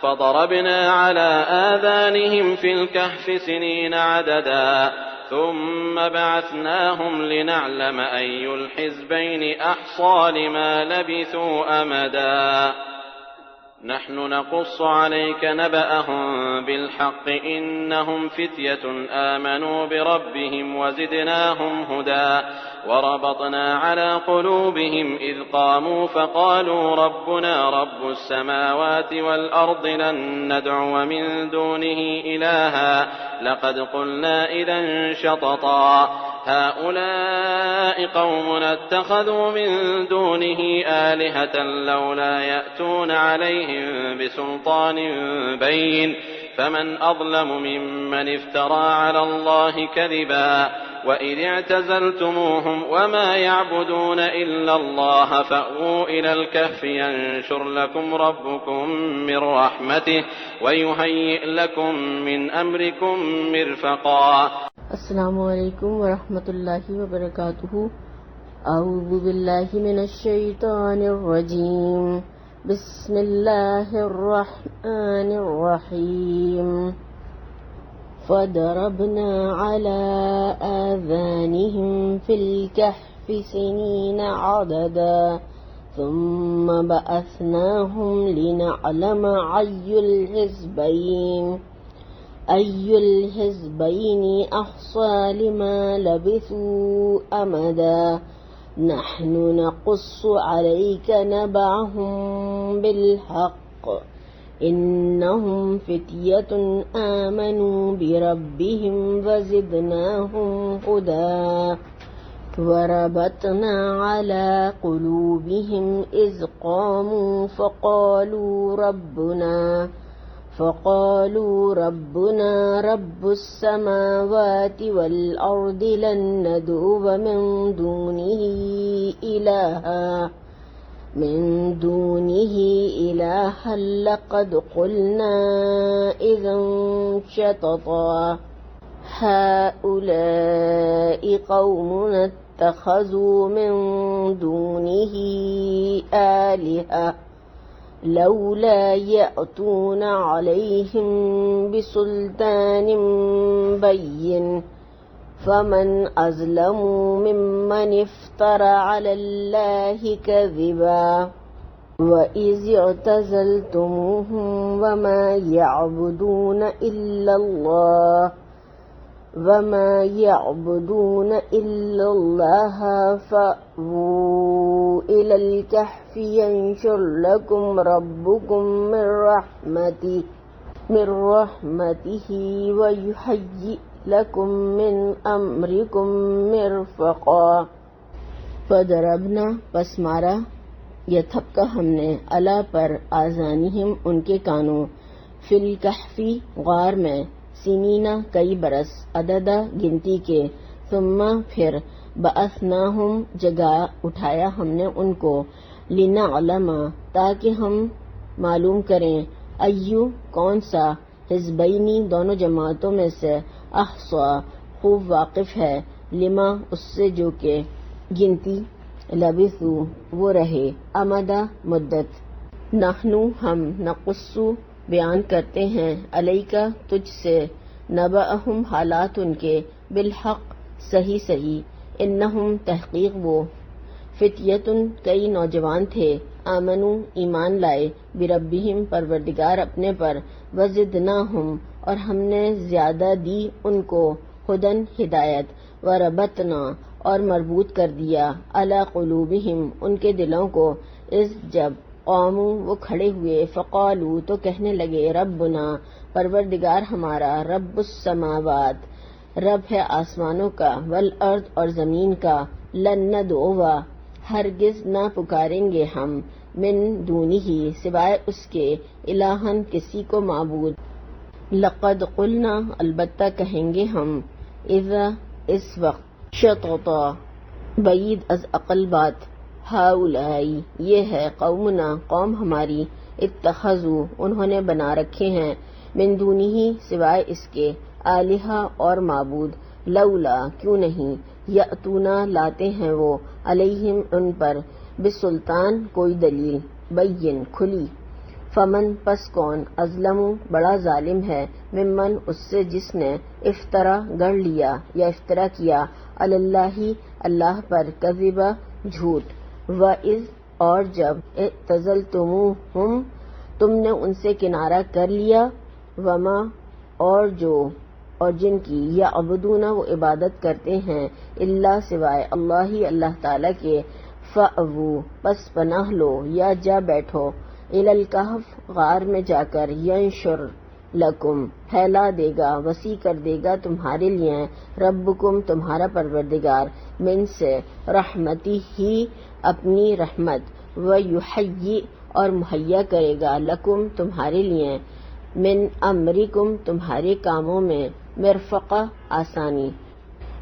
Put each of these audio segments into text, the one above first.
فضربنا على آذانهم في الكهف سنين عددا ثم بعثناهم لنعلم أي الحزبين أحصى لما لبثوا أمدا نحن نقص عليك نبأهم بالحق إنهم فتية آمنوا بربهم وزدناهم هدى وربطنا على قلوبهم إذ قاموا فقالوا ربنا رب السماوات والأرض لن ندعو من دونه إلها لقد قلنا إذا شططا هؤلاء قومنا اتخذوا من دونه آلهة لولا يأتون عليهم بسلطان بين فمن أظلم ممن افترى على الله كذبا وإذ اعتزلتموهم وما يعبدون إلا الله فأووا إلى الكهف ينشر لكم ربكم من رحمته ويهيئ لكم من أمركم مرفقا. السلام علیکم ورحمۃ اللہ وبرکاتہ. اعوذ باللہ من الشیطان الرجیم. بسم اللہ الرحمن الرحیم. فضربنا على آذانهم في الكهف سنين عددا ثم بعثناهم لنعلم أي الحزبين أحصى لما لبثوا أمدا نحن نقص عليك نبأهم بالحق إنهم فتية آمنوا بربهم وزدناهم هدى وربطنا على قلوبهم إذ قاموا فقالوا ربنا رب السماوات والأرض لن ندعو من دونه إلها لقد قلنا إذا شططا هؤلاء قومنا اتخذوا من دونه آلهة لولا يأتون عليهم بسلطان بين فمن أظلم ممن افترى على الله كذبا وإذ اعتزلتموهم وما يعبدون إلا الله فأووا إلى الكهف ينشر لكم ربكم من رحمته ويهيئ لكم من أمركم مرفقا. فضربنا پس مارا یا تھپکا ہم نے علا پر آذانہم ان کے کانوں فی الکہفی غار میں سنینا کئی برس عددا گنتی کے ثم پھر بعثناہم جگا اٹھایا ہم نے ان کو لنعلم تاکہ ہم معلوم کریں ایو کون سا حزبینی دونوں جماعتوں میں سے احصا خوب واقف ہے لما اس سے جو کہ گنتی لبثو وہ رہے امدا مدت نحنو ہم نقصو بیان کرتے ہیں علیکا تجھ سے نبأہم حالات ان کے بالحق صحیح انہم تحقیق وہ فتیتن کئی نوجوان تھے آمنو ایمان لائے بربہم پروردگار اپنے پر وزدناہم اور ہم نے زیادہ دی ان کو ہدن ہدایت وربطنا اور مربوط کر دیا علی قلوبہم ان کے دلوں کو اس جب قوموا وہ کھڑے ہوئے فقالوا تو کہنے لگے ربنا پروردگار ہمارا رب السماوات رب ہے آسمانوں کا والارض اور زمین کا لن ندعو ہرگز نہ پکاریں گے ہم من دونہ سوائے اس کے الہن کسی کو معبود لقد قلنا البتہ کہیں گے ہم اذا اس وقت شططا بعید از عقل بات ہاؤلائی یہ ہے قومنا قوم ہماری اتخذوا انہوں نے بنا رکھے ہیں من دونہ سوائے اس کے آلہہ اور معبود لولا کیوں نہیں یأتونا لاتے ہیں وہ علیہم ان پر بسلطان کوئی دلیل بین کھلی فمن پس کون ازلم بڑا ظالم ہے ممن اس سے جس نے افطرا گڑ لیا یا افطرا کیا اللہ اللہ پر کذبا جھوٹ وَإِذْ اور جب اعتزلتموہم تم نے ان سے کنارہ کر لیا وما اور جو اور جن کی یا عبدون وہ عبادت کرتے ہیں اللہ سوائے اللہ تعالی کے فَأْوُوا پس پناہ لو یا جا بیٹھو اِلَى الْكَهْفِ غار میں جا کر يَنشُرْ لَكُمْ پھیلا دے گا وسیع کر دے گا تمہارے لیے ربکم تمہارا پروردگار من سے رحمتی ہی اپنی رحمت وَيُحَيِّئْ اور مہیا کرے گا لکم تمہارے لیے من امرکم تمہارے کاموں میں مرفقہ آسانی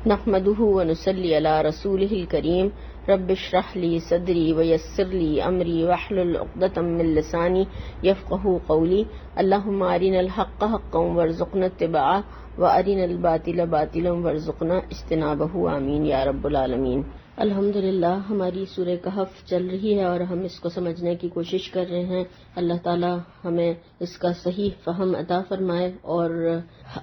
نحمدہ ونصلی علی رسولہ الکریم رب اشرح لی صدری ویسر لی امری واحلل عقدۃ من لسانی یفقہوا قولی اللہم ارنا الحق حقا وارزقنا اتباعہ وارنا الباطل باطلا وارزقنا اجتنابہ آمین یا رب العالمین۔ الحمدللہ ہماری سورہ کہف چل رہی ہے اور ہم اس کو سمجھنے کی کوشش کر رہے ہیں۔ اللہ تعالی ہمیں اس کا صحیح فہم عطا فرمائے اور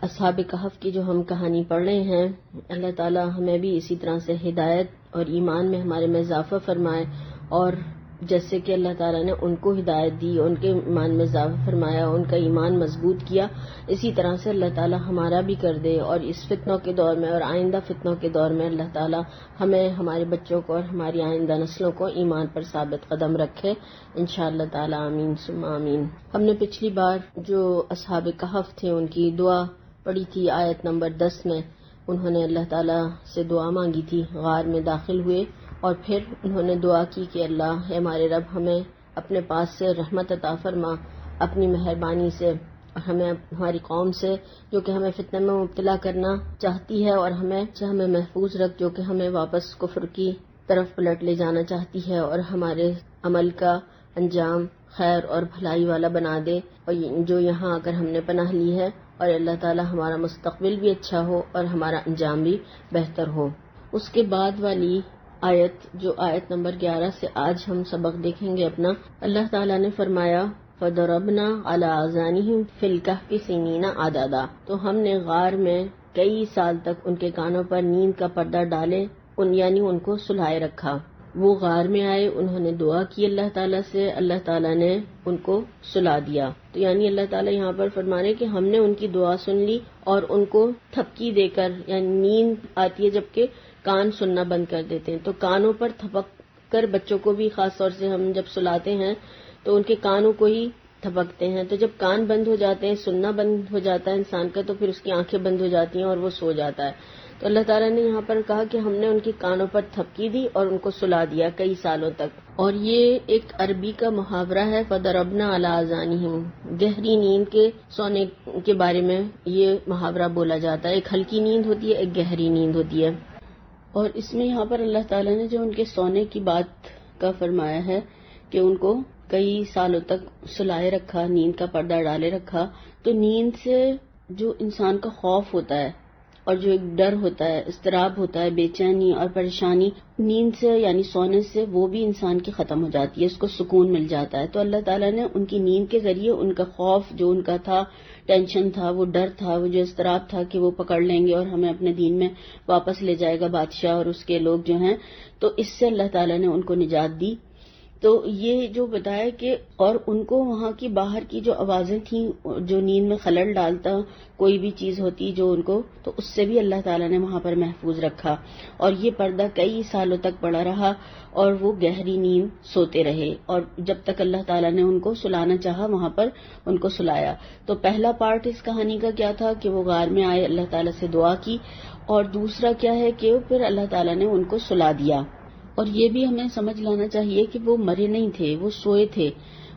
اصحاب کہف کی جو ہم کہانی پڑھ رہے ہیں اللہ تعالی ہمیں بھی اسی طرح سے ہدایت اور ایمان میں ہمارے میں اضافہ فرمائے، اور جیسے کہ اللہ تعالیٰ نے ان کو ہدایت دی، ان کے ایمان میں اضافہ فرمایا، ان کا ایمان مضبوط کیا، اسی طرح سے اللہ تعالیٰ ہمارا بھی کر دے، اور اس فتنوں کے دور میں اور آئندہ فتنوں کے دور میں اللہ تعالیٰ ہمیں، ہمارے بچوں کو اور ہماری آئندہ نسلوں کو ایمان پر ثابت قدم رکھے انشاءاللہ تعالیٰ، آمین ثم آمین۔ ہم نے پچھلی بار جو اصحاب کہف تھے ان کی دعا پڑھی تھی آیت نمبر 10 میں، انہوں نے اللہ تعالیٰ سے دعا مانگی تھی، غار میں داخل ہوئے اور پھر انہوں نے دعا کی کہ اللہ ہے ہمارے رب ہمیں اپنے پاس سے رحمت عطا فرما اپنی مہربانی سے، اور ہمیں ہماری قوم سے جو کہ ہمیں فتنہ میں مبتلا کرنا چاہتی ہے، اور ہمیں محفوظ رکھ جو کہ ہمیں واپس کفر کی طرف پلٹ لے جانا چاہتی ہے، اور ہمارے عمل کا انجام خیر اور بھلائی والا بنا دے، اور جو یہاں آ کر ہم نے پناہ لی ہے، اور اللہ تعالی ہمارا مستقبل بھی اچھا ہو اور ہمارا انجام بھی بہتر ہو۔ اس کے بعد والی آیت جو آیت نمبر 11 سے آج ہم سبق دیکھیں گے اپنا، اللہ تعالیٰ نے فرمایا فَضَرَبْنَا عَلَىٰ آذَانِهِمْ فِي الْكَهْفِ سِنِينَ عَدَدًا، تو ہم نے غار میں کئی سال تک ان کے کانوں پر نیند کا پردہ ڈالے، یعنی ان کو سلائے رکھا۔ وہ غار میں آئے، انہوں نے دعا کی اللہ تعالیٰ سے، اللہ تعالیٰ نے ان کو سلا دیا۔ تو یعنی اللہ تعالیٰ یہاں پر فرما رہے کہ ہم نے ان کی دعا سن لی اور ان کو تھپکی دے کر، یعنی نیند آتی ہے جبکہ کان سننا بند کر دیتے ہیں، تو کانوں پر تھپک کر بچوں کو بھی خاص طور سے ہم جب سلاتے ہیں تو ان کے کانوں کو ہی تھپکتے ہیں، تو جب کان بند ہو جاتے ہیں، سننا بند ہو جاتا ہے انسان کا، تو پھر اس کی آنکھیں بند ہو جاتی ہیں اور وہ سو جاتا ہے۔ تو اللہ تعالیٰ نے یہاں پر کہا کہ ہم نے ان کی کانوں پر تھپکی دی اور ان کو سلا دیا کئی سالوں تک۔ اور یہ ایک عربی کا محاورہ ہے فَضَرَبْنَا عَلَىٰ آذَانِهِمْ، گہری نیند کے سونے کے بارے میں یہ محاورہ بولا جاتا ہے۔ ایک ہلکی نیند ہوتی ہے، ایک گہری نیند ہوتی ہے، اور اس میں یہاں پر اللہ تعالیٰ نے جو ان کے سونے کی بات کا فرمایا ہے کہ ان کو کئی سالوں تک سلائے رکھا، نیند کا پردہ ڈالے رکھا، تو نیند سے جو انسان کا خوف ہوتا ہے اور جو ایک ڈر ہوتا ہے، اضطراب ہوتا ہے، بے چینی اور پریشانی، نیند سے یعنی سونے سے وہ بھی انسان کی ختم ہو جاتی ہے، اس کو سکون مل جاتا ہے۔ تو اللہ تعالیٰ نے ان کی نیند کے ذریعے ان کا خوف جو ان کا تھا، ٹینشن تھا، وہ ڈر تھا، وہ جو اضطراب تھا کہ وہ پکڑ لیں گے اور ہمیں اپنے دین میں واپس لے جائے گا بادشاہ اور اس کے لوگ جو ہیں، تو اس سے اللہ تعالیٰ نے ان کو نجات دی۔ تو یہ جو بتایا کہ اور ان کو وہاں کی باہر کی جو آوازیں تھیں جو نیند میں خلل ڈالتا کوئی بھی چیز ہوتی جو ان کو، تو اس سے بھی اللہ تعالیٰ نے وہاں پر محفوظ رکھا، اور یہ پردہ کئی سالوں تک پڑا رہا اور وہ گہری نیند سوتے رہے، اور جب تک اللہ تعالیٰ نے ان کو سلانا چاہا وہاں پر ان کو سلایا۔ تو پہلا پارٹ اس کہانی کا کیا تھا کہ وہ غار میں آئے، اللہ تعالیٰ سے دعا کی، اور دوسرا کیا ہے کہ پھر اللہ تعالیٰ نے ان کو سلا دیا۔ اور یہ بھی ہمیں سمجھ لانا چاہیے کہ وہ مرے نہیں تھے، وہ سوئے تھے،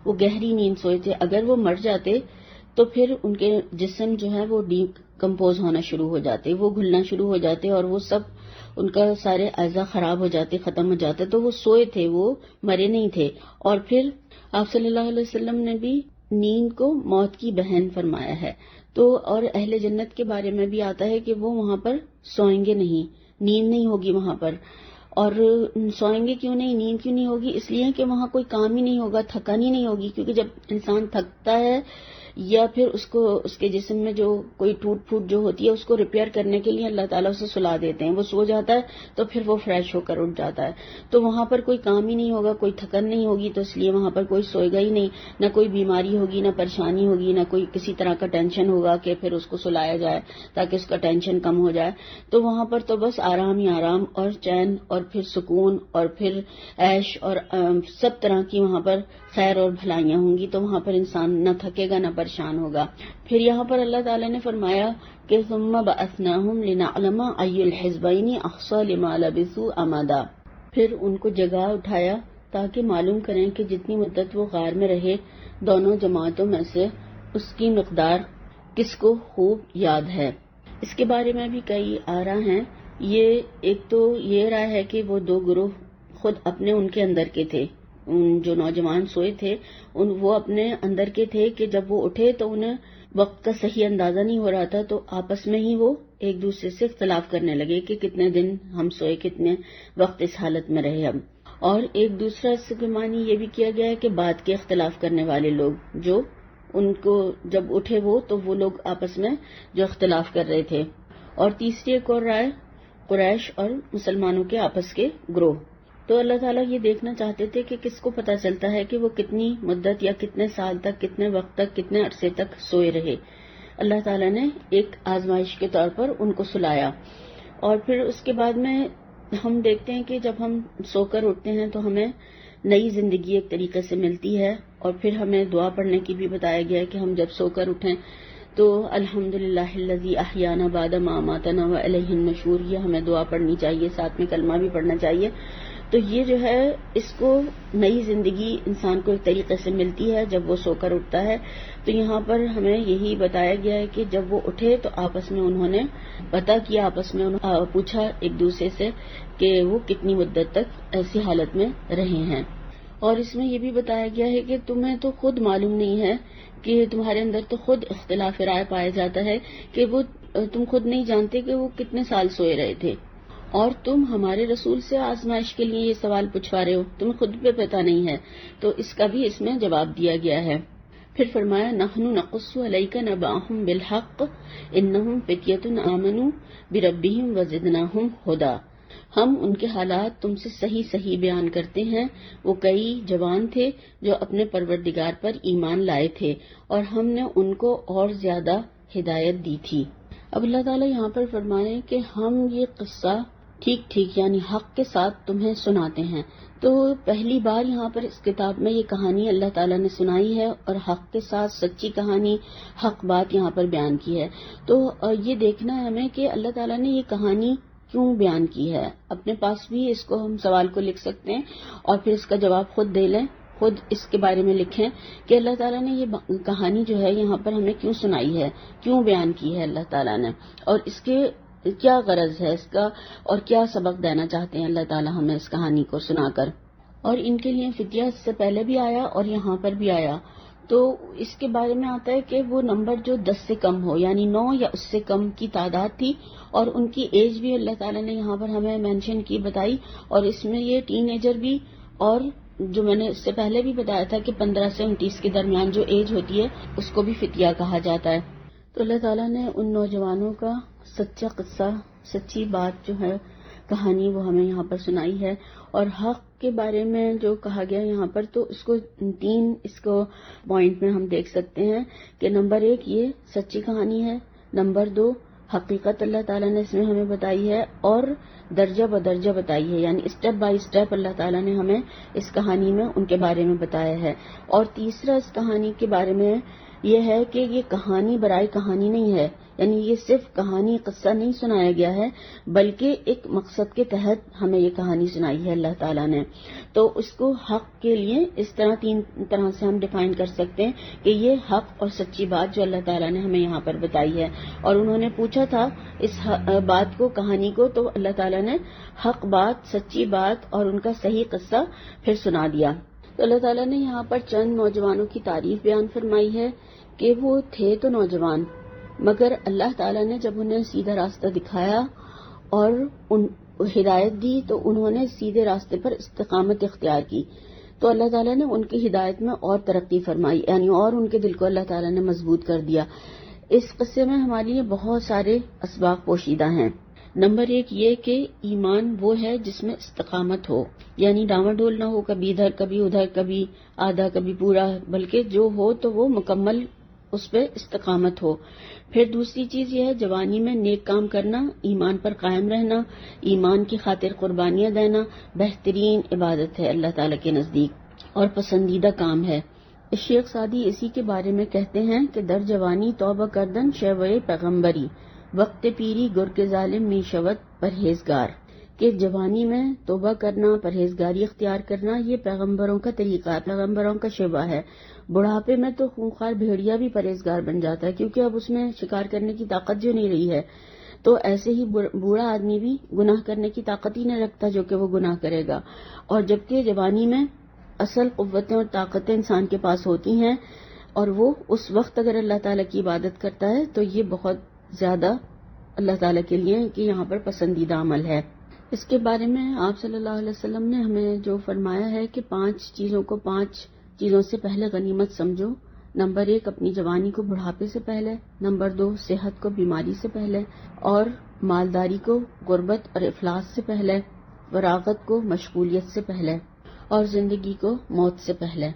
وہ گہری نیند سوئے تھے۔ اگر وہ مر جاتے تو پھر ان کے جسم جو ہے وہ ڈی کمپوز ہونا شروع ہو جاتے، وہ گھلنا شروع ہو جاتے، اور وہ سب ان کا سارے اعضاء خراب ہو جاتے، ختم ہو جاتے۔ تو وہ سوئے تھے، وہ مرے نہیں تھے۔ اور پھر آپ صلی اللہ علیہ وسلم نے بھی نیند کو موت کی بہن فرمایا ہے۔ تو اور اہل جنت کے بارے میں بھی آتا ہے کہ وہ وہاں پر سوئیں گے نہیں، نیند نہیں ہوگی وہاں پر، اور سوئیں گے کیوں نہیں، نیند کیوں نہیں ہوگی؟ اس لیے کہ وہاں کوئی کام ہی نہیں ہوگا، تھکن ہی نہیں ہوگی، کیونکہ جب انسان تھکتا ہے یا پھر اس کے جسم میں جو کوئی ٹوٹ پھوٹ جو ہوتی ہے اس کو ریپیئر کرنے کے لیے اللہ تعالیٰ اسے سلا دیتے ہیں، وہ سو جاتا ہے تو پھر وہ فریش ہو کر اٹھ جاتا ہے. تو وہاں پر کوئی کام ہی نہیں ہوگا، کوئی تھکن نہیں ہوگی، تو اس لیے وہاں پر کوئی سوئے گا ہی نہیں، نہ کوئی بیماری ہوگی، نہ پریشانی ہوگی، نہ کوئی کسی طرح کا ٹینشن ہوگا کہ پھر اس کو سلایا جائے تاکہ اس کا ٹینشن کم ہو جائے. تو وہاں پر تو بس آرام ہی آرام اور چین اور پھر سکون اور پھر عیش اور سب طرح کی وہاں پر خیر اور بھلائیاں ہوں گی. تو وہاں پر انسان نہ تھکے گا نہ پریشان ہوگا. پھر یہاں پر اللہ تعالیٰ نے فرمایا کہ ثم بعثناہم لنعلم ای الحزبین احصی لما لبثوا امدا. پھر ان کو جگا اٹھایا تاکہ معلوم کریں کہ جتنی مدت وہ غار میں رہے دونوں جماعتوں میں سے اس کی مقدار کس کو خوب یاد ہے. اس کے بارے میں بھی کئی آرا ہیں. یہ ایک تو یہ رائے ہے کہ وہ دو گروہ خود اپنے ان کے اندر کے تھے، جو نوجوان سوئے تھے وہ اپنے اندر کے تھے کہ جب وہ اٹھے تو انہیں وقت کا صحیح اندازہ نہیں ہو رہا تھا، تو آپس میں ہی وہ ایک دوسرے سے اختلاف کرنے لگے کہ کتنے دن ہم سوئے، کتنے وقت اس حالت میں رہے ہم. اور ایک دوسرا اس کے معنی یہ بھی کیا گیا ہے کہ بات کے اختلاف کرنے والے لوگ جو ان کو جب اٹھے تو وہ لوگ آپس میں جو اختلاف کر رہے تھے. اور تیسری ایک اور رائے قریش اور مسلمانوں کے آپس کے گروہ. تو اللہ تعالیٰ یہ دیکھنا چاہتے تھے کہ کس کو پتہ چلتا ہے کہ وہ کتنی مدت یا کتنے سال تک، کتنے وقت تک، کتنے عرصے تک سوئے رہے. اللہ تعالیٰ نے ایک آزمائش کے طور پر ان کو سلایا. اور پھر اس کے بعد میں ہم دیکھتے ہیں کہ جب ہم سو کر اٹھتے ہیں تو ہمیں نئی زندگی ایک طریقے سے ملتی ہے. اور پھر ہمیں دعا پڑھنے کی بھی بتایا گیا ہے کہ ہم جب سو کر اٹھیں تو الحمدللہ الذی احیانا بعد ما اماتنا والیہ النشور، یہ ہمیں دعا پڑھنی چاہیے، ساتھ میں کلمہ بھی پڑھنا چاہیے. تو یہ جو ہے اس کو نئی زندگی انسان کو ایک طریقے سے ملتی ہے جب وہ سو کر اٹھتا ہے. تو یہاں پر ہمیں یہی بتایا گیا ہے کہ جب وہ اٹھے تو آپس میں انہوں نے پتہ کیا، آپس میں پوچھا ایک دوسرے سے کہ وہ کتنی مدت تک ایسی حالت میں رہے ہیں. اور اس میں یہ بھی بتایا گیا ہے کہ تمہیں تو خود معلوم نہیں ہے کہ تمہارے اندر تو خود اختلاف رائے پایا جاتا ہے کہ وہ تم خود نہیں جانتے کہ وہ کتنے سال سوئے رہے تھے، اور تم ہمارے رسول سے آزمائش کے لیے یہ سوال پوچھوا رہے ہو، تمہیں خود پہ پتہ نہیں ہے. تو اس کا بھی اس میں جواب دیا گیا ہے. پھر فرمایا نحن نقص علیک نبأہم بالحق انہم فتیۃ آمنوا بربہم وزدناہم ھدی. ہم ان کے حالات تم سے صحیح بیان کرتے ہیں. وہ کئی جوان تھے جو اپنے پروردگار پر ایمان لائے تھے اور ہم نے ان کو اور زیادہ ہدایت دی تھی. اب اللہ تعالیٰ یہاں پر فرمائے کہ ہم یہ قصہ ٹھیک یعنی حق کے ساتھ تمہیں سناتے ہیں. تو پہلی بار یہاں پر اس کتاب میں یہ کہانی اللہ تعالیٰ نے سنائی ہے اور حق کے ساتھ سچی کہانی، حق بات یہاں پر بیان کی ہے. تو یہ دیکھنا ہے ہمیں کہ اللہ تعالیٰ نے یہ کہانی کیوں بیان کی ہے. اپنے پاس بھی اس کو ہم سوال کو لکھ سکتے ہیں اور پھر اس کا جواب خود دے لیں، خود اس کے بارے میں لکھیں کہ اللہ تعالیٰ نے یہ کہانی جو ہے یہاں پر ہمیں کیوں سنائی ہے، کیوں بیان کی ہے اللہ تعالیٰ نے، اور اس کے کیا غرض ہے اس کا، اور کیا سبق دینا چاہتے ہیں اللہ تعالیٰ ہمیں اس کہانی کو سنا کر. اور ان کے لیے فتیہ اس سے پہلے بھی آیا اور یہاں پر بھی آیا. تو اس کے بارے میں آتا ہے کہ وہ نمبر جو 10 سے کم ہو، یعنی 9 یا اس سے کم کی تعداد تھی، اور ان کی ایج بھی اللہ تعالیٰ نے یہاں پر ہمیں مینشن کی بتائی. اور اس میں یہ ٹین ایجر بھی، اور جو میں نے اس سے پہلے بھی بتایا تھا کہ 15 سے 29 کے درمیان جو ایج ہوتی ہے اس کو بھی فتیہ کہا جاتا ہے. تو اللہ تعالیٰ نے ان نوجوانوں کا سچا قصہ، سچی بات جو ہے کہانی وہ ہمیں یہاں پر سنائی ہے. اور حق کے بارے میں جو کہا گیا یہاں پر، تو اس کو 3 پوائنٹ میں ہم دیکھ سکتے ہیں کہ نمبر 1 یہ سچی کہانی ہے، نمبر 2 حقیقت اللہ تعالیٰ نے اس میں ہمیں بتائی ہے، اور درجہ بدرجہ بتائی ہے، یعنی اسٹیپ بائی اسٹیپ اللہ تعالیٰ نے ہمیں اس کہانی میں ان کے بارے میں بتایا ہے. اور تیسرا اس کہانی کے بارے میں یہ ہے کہ یہ کہانی برائے کہانی نہیں ہے، یعنی یہ صرف کہانی قصہ نہیں سنایا گیا ہے، بلکہ ایک مقصد کے تحت ہمیں یہ کہانی سنائی ہے اللہ تعالیٰ نے. تو اس کو حق کے لیے اس طرح 3 طرح سے ہم ڈیفائن کر سکتے ہیں کہ یہ حق اور سچی بات جو اللہ تعالیٰ نے ہمیں یہاں پر بتائی ہے. اور انہوں نے پوچھا تھا اس بات کو، کہانی کو، تو اللہ تعالیٰ نے حق بات، سچی بات اور ان کا صحیح قصہ پھر سنا دیا. تو اللہ تعالیٰ نے یہاں پر چند نوجوانوں کی تعریف بیان فرمائی ہے کہ وہ تھے تو نوجوان، مگر اللہ تعالیٰ نے جب انہیں سیدھا راستہ دکھایا اور ہدایت دی تو انہوں نے سیدھے راستے پر استقامت اختیار کی، تو اللہ تعالیٰ نے ان کی ہدایت میں اور ترقی فرمائی، یعنی اور ان کے دل کو اللہ تعالیٰ نے مضبوط کر دیا۔ اس قصے میں ہمارے لیے بہت سارے اسباق پوشیدہ ہیں۔ نمبر 1 یہ کہ ایمان وہ ہے جس میں استقامت ہو، یعنی ڈاواڈول نہ ہو، کبھی ادھر کبھی ادھر، کبھی آدھا کبھی پورا، بلکہ جو ہو تو وہ مکمل اس پہ استقامت ہو۔ پھر دوسری چیز یہ ہے جوانی میں نیک کام کرنا، ایمان پر قائم رہنا، ایمان کی خاطر قربانیاں دینا بہترین عبادت ہے اللہ تعالیٰ کے نزدیک اور پسندیدہ کام ہے۔ شیخ سعدی اسی کے بارے میں کہتے ہیں کہ در جوانی توبہ کردن شیوئے پیغمبری، وقت پیری گر کے ظالم می شود پرہیزگار، کہ جوانی میں توبہ کرنا، پرہیزگاری اختیار کرنا یہ پیغمبروں کا طریقہ ہے، پیغمبروں کا شیوا ہے۔ بڑھاپے میں تو خونخوار بھیڑیا بھی پرہیزگار بن جاتا ہے، کیونکہ اب اس میں شکار کرنے کی طاقت جو نہیں رہی ہے، تو ایسے ہی بوڑھا آدمی بھی گناہ کرنے کی طاقت ہی نہیں رکھتا جو کہ وہ گناہ کرے گا۔ اور جبکہ جوانی میں اصل قوتیں اور طاقتیں انسان کے پاس ہوتی ہیں، اور وہ اس وقت اگر اللہ تعالیٰ کی عبادت کرتا ہے تو یہ بہت زیادہ اللہ تعالیٰ کے لیے کہ یہاں پر پسندیدہ عمل ہے۔ اس کے بارے میں آپ صلی اللہ علیہ وسلم نے ہمیں جو فرمایا ہے کہ 5 چیزوں سے پہلے غنیمت سمجھو۔ نمبر 1 اپنی جوانی کو بڑھاپے سے پہلے، نمبر 2 صحت کو بیماری سے پہلے، اور مالداری کو غربت اور افلاس سے پہلے، فراغت کو مشغولیت سے پہلے، اور زندگی کو موت سے پہلے۔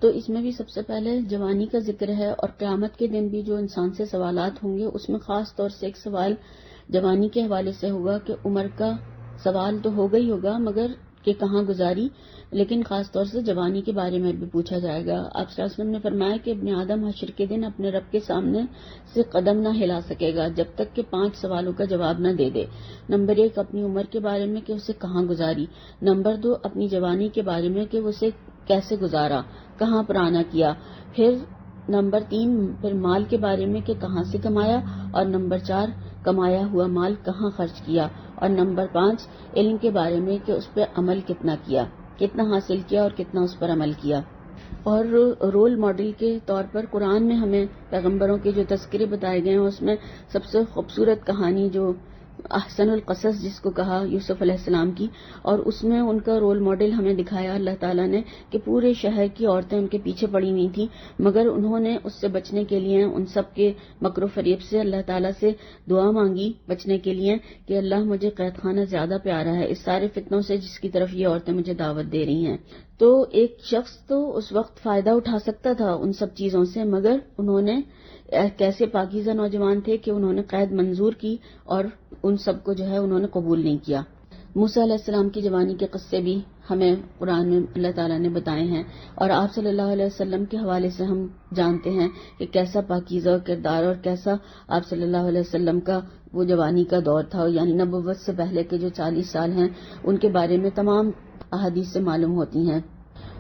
تو اس میں بھی سب سے پہلے جوانی کا ذکر ہے، اور قیامت کے دن بھی جو انسان سے سوالات ہوں گے اس میں خاص طور سے ایک سوال جوانی کے حوالے سے ہوگا کہ عمر کا سوال تو ہوگا ہی ہوگا مگر کہ کہاں گزاری، لیکن خاص طور سے جوانی کے بارے میں بھی پوچھا جائے گا۔ آپ صلی اللہ علیہ وسلم نے فرمایا کہ ابن آدم حشر کے دن اپنے رب کے سامنے سے قدم نہ ہلا سکے گا جب تک کہ 5 سوالوں کا جواب نہ دے دے۔ نمبر 1 اپنی عمر کے بارے میں کہ اسے کہاں گزاری، نمبر 2 اپنی جوانی کے بارے میں کہ اسے کیسے گزارا، کہاں پرانا کیا، پھر نمبر 3 پھر مال کے بارے میں کہ کہاں سے کمایا، اور نمبر 4 کمایا ہوا مال کہاں خرچ کیا، اور نمبر 5 علم کے بارے میں کہ اس پہ عمل کتنا کیا، کتنا حاصل کیا اور کتنا اس پر عمل کیا۔ اور رول ماڈل کے طور پر قرآن میں ہمیں پیغمبروں کے جو تذکرے بتائے گئے ہیں اس میں سب سے خوبصورت کہانی جو احسن القصص جس کو کہا یوسف علیہ السلام کی، اور اس میں ان کا رول ماڈل ہمیں دکھایا اللہ تعالیٰ نے کہ پورے شہر کی عورتیں ان کے پیچھے پڑی ہوئی تھیں، مگر انہوں نے اس سے بچنے کے لیے ان سب کے مکر و فریب سے اللہ تعالیٰ سے دعا مانگی بچنے کے لیے کہ اللہ مجھے قید خانہ زیادہ پیارا ہے اس سارے فتنوں سے جس کی طرف یہ عورتیں مجھے دعوت دے رہی ہیں۔ تو ایک شخص تو اس وقت فائدہ اٹھا سکتا تھا ان سب چیزوں سے، مگر انہوں نے کیسے پاکیزہ نوجوان تھے کہ انہوں نے قید منظور کی اور ان سب کو جو ہے انہوں نے قبول نہیں کیا۔ موسیٰ علیہ السلام کی جوانی کے قصے بھی ہمیں قرآن میں اللہ تعالیٰ نے بتائے ہیں، اور آپ صلی اللہ علیہ وسلم کے حوالے سے ہم جانتے ہیں کہ کیسا پاکیزہ کردار اور کیسا آپ صلی اللہ علیہ وسلم کا وہ جوانی کا دور تھا، یعنی نبوت سے پہلے کے جو 40 سال ہیں ان کے بارے میں تمام احادیث سے معلوم ہوتی ہیں۔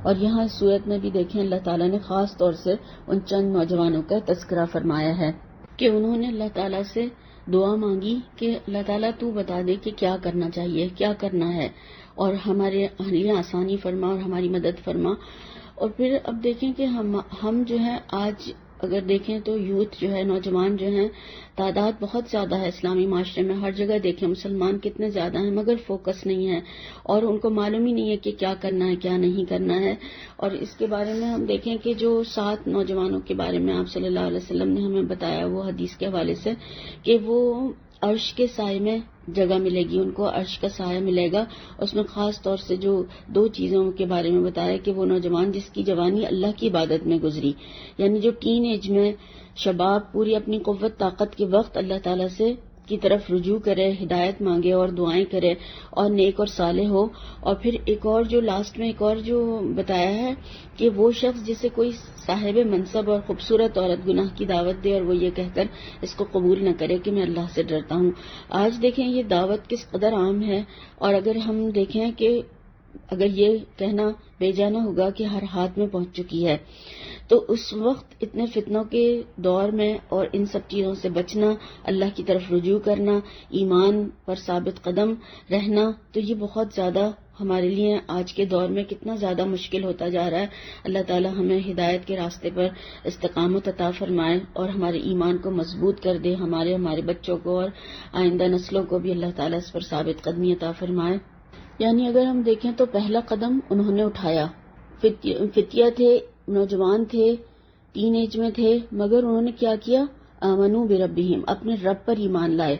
اور یہاں اس صورت میں بھی دیکھیں اللہ تعالیٰ نے خاص طور سے ان چند نوجوانوں کا تذکرہ فرمایا ہے کہ انہوں نے اللہ تعالیٰ سے دعا مانگی کہ اللہ تعالیٰ تو بتا دے کہ کیا کرنا چاہیے، کیا کرنا ہے، اور ہمارے لیے آسانی فرما اور ہماری مدد فرما۔ اور پھر اب دیکھیں کہ ہم جو ہے آج اگر دیکھیں تو یوتھ جو ہے، نوجوان جو ہیں، تعداد بہت زیادہ ہے اسلامی معاشرے میں، ہر جگہ دیکھیں مسلمان کتنے زیادہ ہیں مگر فوکس نہیں ہے اور ان کو معلوم ہی نہیں ہے کہ کیا کرنا ہے کیا نہیں کرنا ہے۔ اور اس کے بارے میں ہم دیکھیں کہ جو 7 نوجوانوں کے بارے میں آپ صلی اللہ علیہ وسلم نے ہمیں بتایا وہ حدیث کے حوالے سے کہ وہ عرش کے سائے میں جگہ ملے گی، ان کو عرش کا سایہ ملے گا۔ اس میں خاص طور سے جو 2 چیزوں کے بارے میں بتایا کہ وہ نوجوان جس کی جوانی اللہ کی عبادت میں گزری، یعنی جو ٹین ایج میں شباب پوری اپنی قوت طاقت کے وقت اللہ تعالیٰ سے کی طرف رجوع کرے، ہدایت مانگے اور دعائیں کرے اور نیک اور صالح ہو۔ اور پھر ایک اور جو لاسٹ میں ایک اور جو بتایا ہے کہ وہ شخص جسے کوئی صاحب منصب اور خوبصورت عورت گناہ کی دعوت دے اور وہ یہ کہہ کر اس کو قبول نہ کرے کہ میں اللہ سے ڈرتا ہوں۔ آج دیکھیں یہ دعوت کس قدر عام ہے، اور اگر ہم دیکھیں کہ اگر یہ کہنا بے جانا ہوگا کہ ہر ہاتھ میں پہنچ چکی ہے، تو اس وقت اتنے فتنوں کے دور میں اور ان سب چیزوں سے بچنا، اللہ کی طرف رجوع کرنا، ایمان پر ثابت قدم رہنا، تو یہ بہت زیادہ ہمارے لیے آج کے دور میں کتنا زیادہ مشکل ہوتا جا رہا ہے. اللہ تعالی ہمیں ہدایت کے راستے پر استقامت عطا فرمائے اور ہمارے ایمان کو مضبوط کر دے. ہمارے بچوں کو اور آئندہ نسلوں کو بھی اللہ تعالی اس پر ثابت قدمی عطا فرمائے. یعنی اگر ہم دیکھیں تو پہلا قدم انہوں نے اٹھایا. فتیہ تھے، نوجوان تھے، ٹین ایج میں تھے، مگر انہوں نے کیا کیا؟ آمنوا بربہم، اپنے رب پر ایمان لائے.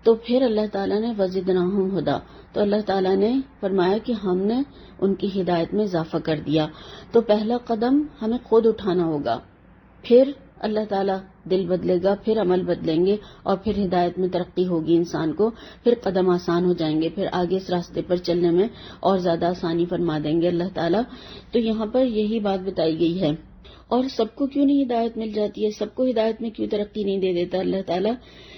تو پھر اللہ تعالیٰ نے وزدناہم ہدی، تو اللہ تعالیٰ نے فرمایا کہ ہم نے ان کی ہدایت میں اضافہ کر دیا. تو پہلا قدم ہمیں خود اٹھانا ہوگا، پھر اللہ تعالیٰ دل بدلے گا، پھر عمل بدلیں گے اور پھر ہدایت میں ترقی ہوگی انسان کو، پھر قدم آسان ہو جائیں گے، پھر آگے اس راستے پر چلنے میں اور زیادہ آسانی فرما دیں گے اللہ تعالیٰ. تو یہاں پر یہی بات بتائی گئی ہے. اور سب کو کیوں نہیں ہدایت مل جاتی ہے؟ سب کو ہدایت میں کیوں ترقی نہیں دے دیتا اللہ تعالیٰ؟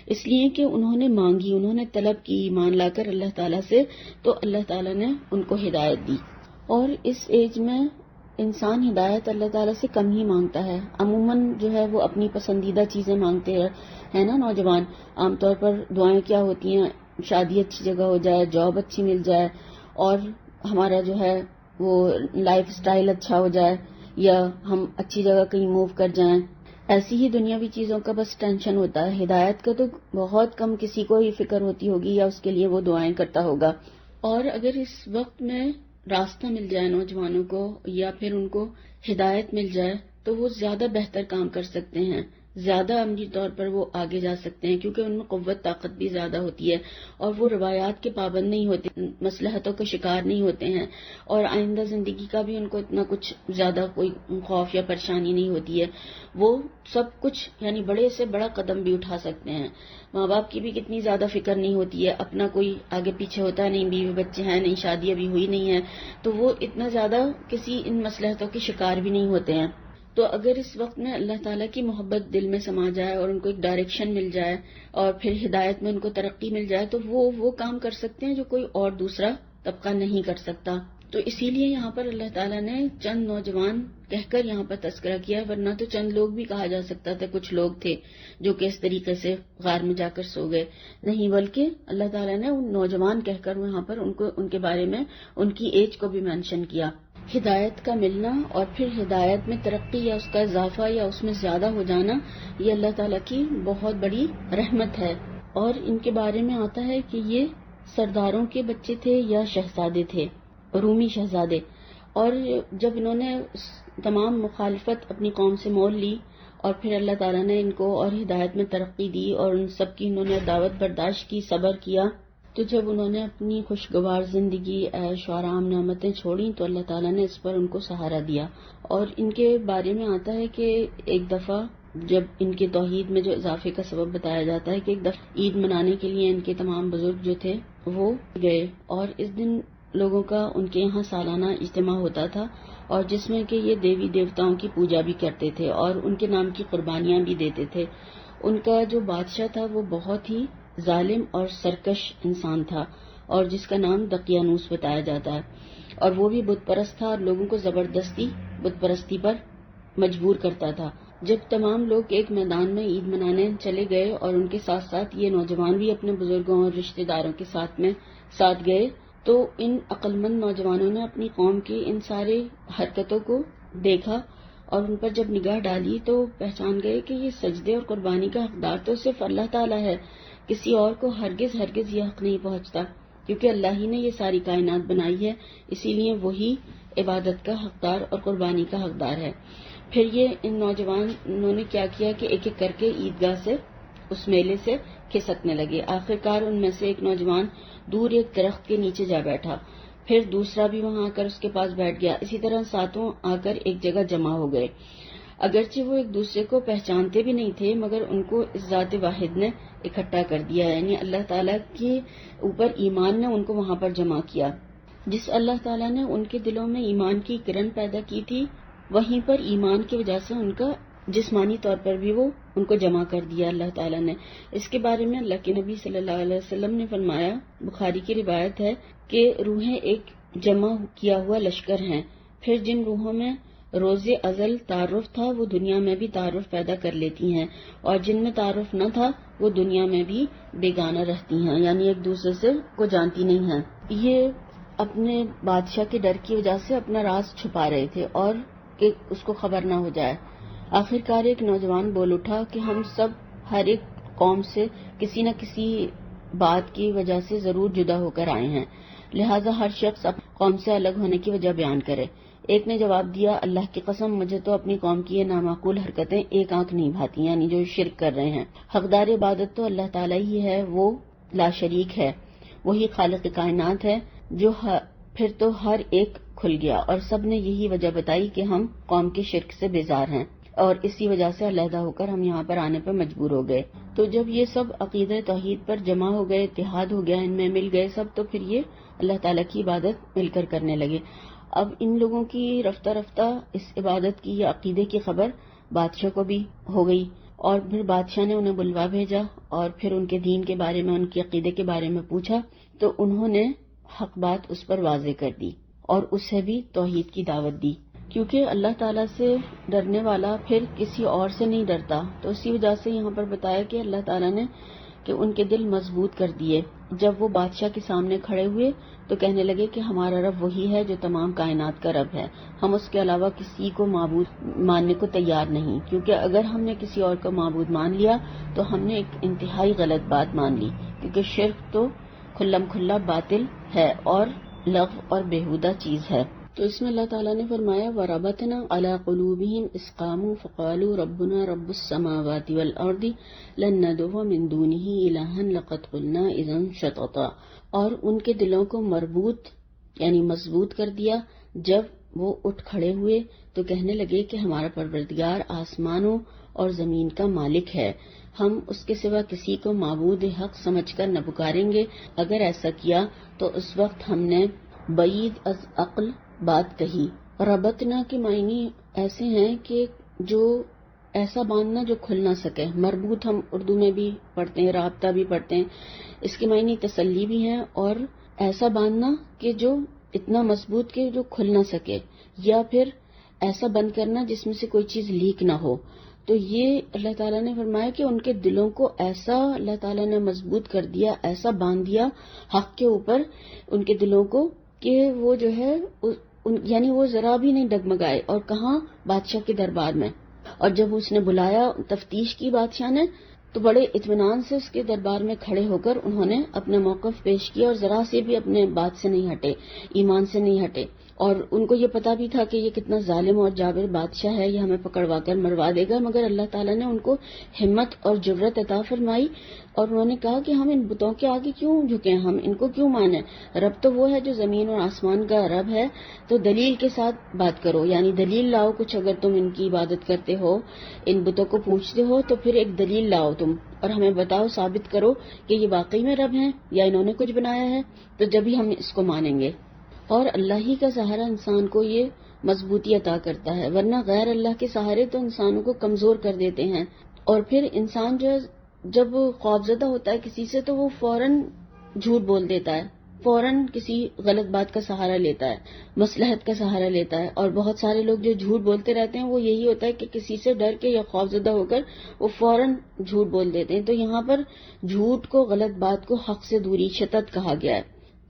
اس لیے کہ انہوں نے مانگی، انہوں نے طلب کی ایمان لا کر اللہ تعالیٰ سے، تو اللہ تعالیٰ نے ان کو ہدایت دی. اور اس ایج میں انسان ہدایت اللہ تعالیٰ سے کم ہی مانگتا ہے. عموماً جو ہے وہ اپنی پسندیدہ چیزیں مانگتے ہیں نا نوجوان. عام طور پر دعائیں کیا ہوتی ہیں؟ شادی اچھی جگہ ہو جائے، جاب اچھی مل جائے، اور ہمارا جو ہے وہ لائف سٹائل اچھا ہو جائے، یا ہم اچھی جگہ کہیں موو کر جائیں. ایسی ہی دنیاوی چیزوں کا بس ٹینشن ہوتا ہے. ہدایت کا تو بہت کم کسی کو ہی فکر ہوتی ہوگی یا اس کے لیے وہ دعائیں کرتا ہوگا. اور اگر اس وقت میں راستہ مل جائے نوجوانوں کو، یا پھر ان کو ہدایت مل جائے، تو وہ زیادہ بہتر کام کر سکتے ہیں، زیادہ عملی طور پر وہ آگے جا سکتے ہیں، کیونکہ ان میں قوت طاقت بھی زیادہ ہوتی ہے اور وہ روایات کے پابند نہیں ہوتے، مصلحتوں کا شکار نہیں ہوتے ہیں، اور آئندہ زندگی کا بھی ان کو اتنا کچھ زیادہ کوئی خوف یا پریشانی نہیں ہوتی ہے. وہ سب کچھ یعنی بڑے سے بڑا قدم بھی اٹھا سکتے ہیں. ماں باپ کی بھی کتنی زیادہ فکر نہیں ہوتی ہے، اپنا کوئی آگے پیچھے ہوتا نہیں، بیوی بچے ہیں نہیں، شادی ابھی ہوئی نہیں ہے، تو وہ اتنا زیادہ کسی ان مصلحتوں کے شکار بھی نہیں ہوتے ہیں. تو اگر اس وقت میں اللہ تعالیٰ کی محبت دل میں سما جائے اور ان کو ایک ڈائریکشن مل جائے اور پھر ہدایت میں ان کو ترقی مل جائے، تو وہ کام کر سکتے ہیں جو کوئی اور دوسرا طبقہ نہیں کر سکتا. تو اسی لیے یہاں پر اللہ تعالیٰ نے چند نوجوان کہہ کر یہاں پر تذکرہ کیا، ورنہ تو چند لوگ بھی کہا جا سکتا تھا. کچھ لوگ تھے جو کہ اس طریقے سے غار میں جا کر سو گئے، نہیں، بلکہ اللہ تعالیٰ نے ان نوجوان کہہ کر وہاں پر ان کے بارے میں ان کی ایج کو بھی مینشن کیا. ہدایت کا ملنا اور پھر ہدایت میں ترقی یا اس کا اضافہ یا اس میں زیادہ ہو جانا، یہ اللہ تعالیٰ کی بہت بڑی رحمت ہے. اور ان کے بارے میں آتا ہے کہ یہ سرداروں کے بچے تھے یا شہزادے تھے، رومی شہزادے. اور جب انہوں نے تمام مخالفت اپنی قوم سے مول لی اور پھر اللہ تعالیٰ نے ان کو اور ہدایت میں ترقی دی اور ان سب کی انہوں نے دعوت برداشت کی، صبر کیا، تو جب انہوں نے اپنی خوشگوار زندگی، عیش و آرام، نعمتیں چھوڑیں، تو اللہ تعالیٰ نے اس پر ان کو سہارا دیا. اور ان کے بارے میں آتا ہے کہ ایک دفعہ جب ان کے توحید میں جو اضافے کا سبب بتایا جاتا ہے کہ ایک دفعہ عید منانے کے لیے ان کے تمام بزرگ جو تھے وہ گئے، اور اس دن لوگوں کا ان کے یہاں سالانہ اجتماع ہوتا تھا، اور جس میں کہ یہ دیوی دیوتاؤں کی پوجا بھی کرتے تھے اور ان کے نام کی قربانیاں بھی دیتے تھے. ان کا جو بادشاہ تھا وہ بہت ہی ظالم اور سرکش انسان تھا، اور جس کا نام دقیانوس بتایا جاتا ہے، اور وہ بھی بت پرست تھا اور لوگوں کو زبردستی بت پرستی پر مجبور کرتا تھا. جب تمام لوگ ایک میدان میں عید منانے چلے گئے اور ان کے ساتھ ساتھ یہ نوجوان بھی اپنے بزرگوں اور رشتہ داروں کے ساتھ گئے، تو ان عقل مند نوجوانوں نے اپنی قوم کی ان سارے حرکتوں کو دیکھا اور ان پر جب نگاہ ڈالی تو پہچان گئے کہ یہ سجدے اور قربانی کا حقدار تو صرف اللہ تعالیٰ ہے، کسی اور کو ہرگز یہ حق نہیں پہنچتا، کیونکہ اللہ ہی نے یہ ساری کائنات بنائی ہے، اسی لیے وہی عبادت کا حقدار اور قربانی کا حقدار ہے. پھر یہ ان نوجوانوں نے کیا کیا کہ ایک ایک کر کے عیدگاہ سے، اس میلے سے کھسکنے لگے. آخرکار ان میں سے ایک نوجوان دور ایک درخت کے نیچے جا بیٹھا، پھر دوسرا بھی وہاں آ کر اس کے پاس بیٹھ گیا، اسی طرح ساتوں آ کر ایک جگہ جمع ہو گئے. اگرچہ وہ ایک دوسرے کو پہچانتے بھی نہیں تھے، مگر ان کو اس ذات واحد نے اکٹھا کر دیا، یعنی اللہ تعالیٰ کے اوپر ایمان نے ان کو وہاں پر جمع کیا. جس اللہ تعالیٰ نے ان کے دلوں میں ایمان کی کرن پیدا کی تھی، وہیں پر ایمان کی وجہ سے ان کا جسمانی طور پر بھی وہ ان کو جمع کر دیا اللہ تعالیٰ نے. اس کے بارے میں اللہ کے نبی صلی اللہ علیہ وسلم نے فرمایا، بخاری کی روایت ہے کہ روحیں ایک جمع کیا ہوا لشکر ہیں، پھر جن روحوں میں روز ازل تعارف تھا وہ دنیا میں بھی تعارف پیدا کر لیتی ہیں، اور جن میں تعارف نہ تھا وہ دنیا میں بھی بیگانہ رہتی ہیں، یعنی ایک دوسرے سے کو جانتی نہیں ہیں. یہ اپنے بادشاہ کے ڈر کی وجہ سے اپنا راز چھپا رہے تھے اور کہ اس کو خبر نہ ہو جائے۔ آخرکار ایک نوجوان بول اٹھا کہ ہم سب ہر ایک قوم سے کسی نہ کسی بات کی وجہ سے ضرور جدا ہو کر آئے ہیں، لہٰذا ہر شخص اپنی قوم سے الگ ہونے کی وجہ بیان کرے۔ ایک نے جواب دیا، اللہ کی قسم مجھے تو اپنی قوم کی یہ نامعقول حرکتیں ایک آنکھ نہیں بھاتی، یعنی جو شرک کر رہے ہیں۔ حقدار عبادت تو اللہ تعالیٰ ہی ہے، وہ لا شریک ہے، وہی خالق کائنات ہے۔ جو پھر تو ہر ایک کھل گیا اور سب نے یہی وجہ بتائی کہ ہم قوم کے شرک سے بیزار ہیں اور اسی وجہ سے علیحدہ ہو کر ہم یہاں پر آنے پر مجبور ہو گئے۔ تو جب یہ سب عقیدہ توحید پر جمع ہو گئے، اتحاد ہو گیا، ان میں مل گئے سب، تو پھر یہ اللہ تعالیٰ کی عبادت مل کر کرنے لگے۔ اب ان لوگوں کی رفتہ رفتہ اس عبادت کی یا عقیدے کی خبر بادشاہ کو بھی ہو گئی اور پھر بادشاہ نے انہیں بلوا بھیجا اور پھر ان کے دین کے بارے میں، ان کے عقیدے کے بارے میں پوچھا، تو انہوں نے حق بات اس پر واضح کر دی اور اسے بھی توحید کی دعوت دی، کیونکہ اللہ تعالیٰ سے ڈرنے والا پھر کسی اور سے نہیں ڈرتا۔ تو اسی وجہ سے یہاں پر بتایا کہ اللہ تعالیٰ نے کہ ان کے دل مضبوط کر دیے۔ جب وہ بادشاہ کے سامنے کھڑے ہوئے تو کہنے لگے کہ ہمارا رب وہی ہے جو تمام کائنات کا رب ہے، ہم اس کے علاوہ کسی کو معبود ماننے کو تیار نہیں، کیونکہ اگر ہم نے کسی اور کو معبود مان لیا تو ہم نے ایک انتہائی غلط بات مان لی، کیونکہ شرک تو کھلم کھلا باطل ہے اور لغو اور بیہودہ چیز ہے۔ تو اس میں اللہ تعالیٰ نے فرمایا وَرَبَطْنَا عَلَىٰ قُلُوبِهِمْ إِذْ قَامُوا فَقَالُوا رَبُّنَا رَبُّ السَّمَاوَاتِ وَالْأَرْضِ لَن نَّدْعُوَ مِن دُونِهِ إِلَٰهًا لَقَدْ قُلْنَا إِذًا شَطَطًا، اور ان کے دلوں کو مربوط یعنی مضبوط کر دیا۔ جب وہ اٹھ کھڑے ہوئے تو کہنے لگے کہ ہمارا پروردگار آسمانوں اور زمین کا مالک ہے، ہم اس کے سوا کسی کو معبود حق سمجھ کر نہ پکاریں گے۔ اگر ایسا کیا تو اس وقت ہم نے بعید از عقل بات کہی۔ ربطنا کے معنی ایسے ہیں کہ جو ایسا باندھنا جو کھل نہ سکے۔ مربوط ہم اردو میں بھی پڑھتے ہیں، رابطہ بھی پڑھتے ہیں، اس کے معنی تسلی بھی ہیں، اور ایسا باندھنا کہ جو اتنا مضبوط کہ جو کھل نہ سکے، یا پھر ایسا بند کرنا جس میں سے کوئی چیز لیک نہ ہو۔ تو یہ اللہ تعالیٰ نے فرمایا کہ ان کے دلوں کو ایسا اللہ تعالیٰ نے مضبوط کر دیا، ایسا باندھ دیا حق کے اوپر ان کے دلوں کو کہ وہ جو ہے یعنی وہ ذرا بھی نہیں ڈگمگائے، اور کہاں بادشاہ کے دربار میں۔ اور جب اس نے بلایا، تفتیش کی بادشاہ نے، تو بڑے اطمینان سے اس کے دربار میں کھڑے ہو کر انہوں نے اپنا موقف پیش کیا اور ذرا سے بھی اپنے بات سے نہیں ہٹے، ایمان سے نہیں ہٹے۔ اور ان کو یہ پتا بھی تھا کہ یہ کتنا ظالم اور جابر بادشاہ ہے، یہ ہمیں پکڑوا کر مروا دے گا، مگر اللہ تعالیٰ نے ان کو ہمت اور جرأت عطا فرمائی اور انہوں نے کہا کہ ہم ان بتوں کے آگے کیوں جھکیں، ہم ان کو کیوں مانیں، رب تو وہ ہے جو زمین اور آسمان کا رب ہے۔ تو دلیل کے ساتھ بات کرو، یعنی دلیل لاؤ کچھ، اگر تم ان کی عبادت کرتے ہو، ان بتوں کو پوچھتے ہو تو پھر ایک دلیل لاؤ تم اور ہمیں بتاؤ، ثابت کرو کہ یہ واقعی میں رب ہیں یا انہوں نے کچھ بنایا ہے، تو جبھی ہم اس کو مانیں گے۔ اور اللہ ہی کا سہارا انسان کو یہ مضبوطی عطا کرتا ہے، ورنہ غیر اللہ کے سہارے تو انسانوں کو کمزور کر دیتے ہیں۔ اور پھر انسان جو جب خوفزدہ ہوتا ہے کسی سے تو وہ فوراً جھوٹ بول دیتا ہے، فوراً کسی غلط بات کا سہارا لیتا ہے، مصلحت کا سہارا لیتا ہے۔ اور بہت سارے لوگ جو جھوٹ بولتے رہتے ہیں وہ یہی ہوتا ہے کہ کسی سے ڈر کے یا خوفزدہ ہو کر وہ فوراً جھوٹ بول دیتے ہیں۔ تو یہاں پر جھوٹ کو، غلط بات کو حق سے دوری، شطط کہا گیا ہے۔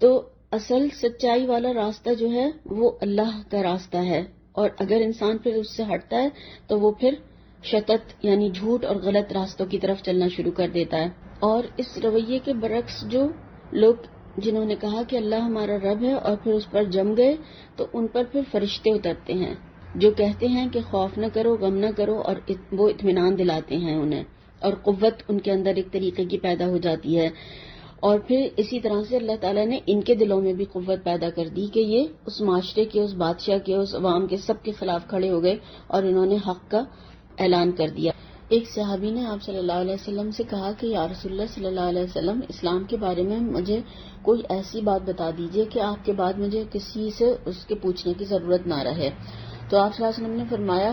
تو اصل سچائی والا راستہ جو ہے وہ اللہ کا راستہ ہے، اور اگر انسان پھر اس سے ہٹتا ہے تو وہ پھر شطط یعنی جھوٹ اور غلط راستوں کی طرف چلنا شروع کر دیتا ہے۔ اور اس رویے کے برعکس جو لوگ جنہوں نے کہا کہ اللہ ہمارا رب ہے اور پھر اس پر جم گئے، تو ان پر پھر فرشتے اترتے ہیں جو کہتے ہیں کہ خوف نہ کرو، غم نہ کرو، اور وہ اطمینان دلاتے ہیں انہیں، اور قوت ان کے اندر ایک طریقے کی پیدا ہو جاتی ہے۔ اور پھر اسی طرح سے اللہ تعالیٰ نے ان کے دلوں میں بھی قوت پیدا کر دی کہ یہ اس معاشرے کے، اس بادشاہ کے، اس عوام کے، سب کے خلاف کھڑے ہو گئے اور انہوں نے حق کا اعلان کر دیا۔ ایک صحابی نے آپ صلی اللہ علیہ وسلم سے کہا کہ یا رسول اللہ صلی اللہ علیہ وسلم، اسلام کے بارے میں مجھے کوئی ایسی بات بتا دیجئے کہ آپ کے بعد مجھے کسی سے اس کے پوچھنے کی ضرورت نہ رہے۔ تو آپ صلی اللہ علیہ وسلم نے فرمایا